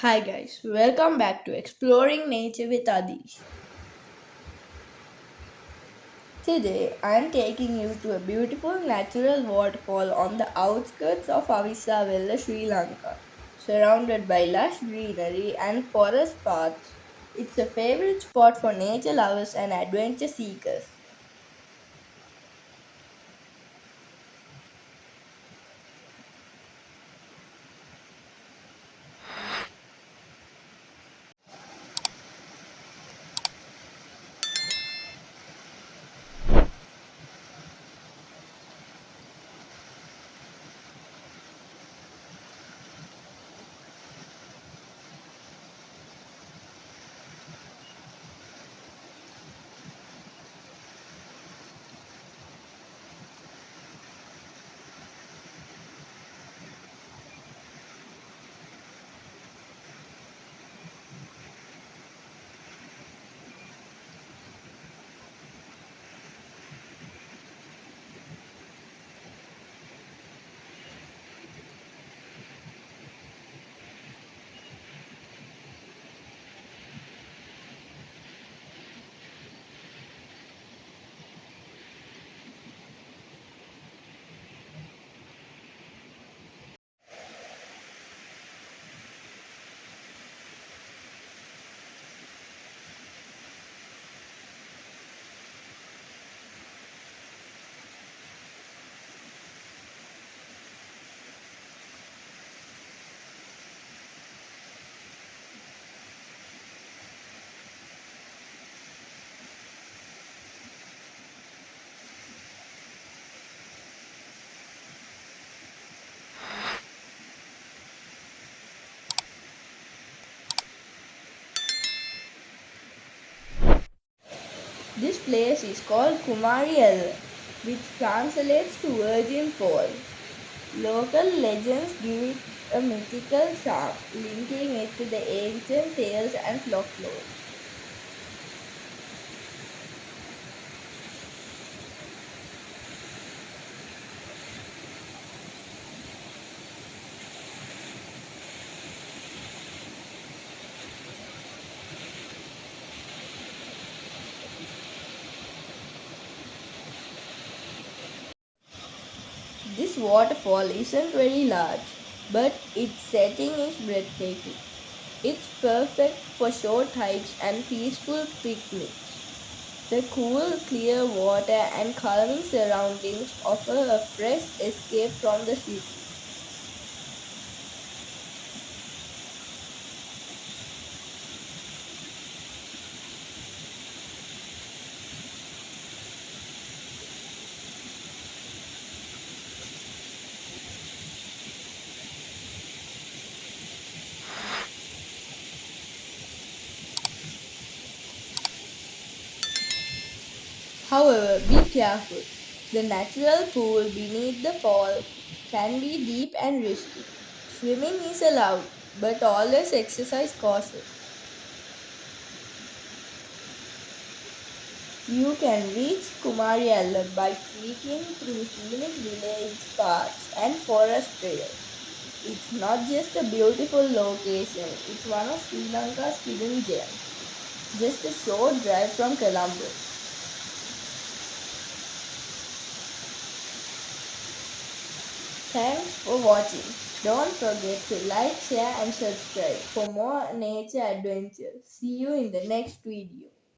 Hi guys, welcome back to Exploring Nature with Adeesh. Today I am taking you to a beautiful natural waterfall on the outskirts of Avissawella, Sri Lanka. Surrounded by lush greenery and forest paths, it's a favorite spot for nature lovers and adventure seekers. This place is called Kumari Ella, which translates to Virgin Fall. Local legends give it a mythical charm, linking it to the ancient tales and folklore. This waterfall isn't very large, but its setting is breathtaking. It's perfect for short hikes and peaceful picnics. The cool, clear water and calming surroundings offer a fresh escape from the city. However, be careful. The natural pool beneath the fall can be deep and risky. Swimming is allowed, but always exercise caution. You can reach Kumari Ella by trekking through scenic village paths and forest trails. It's not just a beautiful location, it's one of Sri Lanka's hidden gems. Just a short drive from Colombo. Thanks for watching. Don't forget to like, share, and subscribe for more nature adventures. See you in the next video.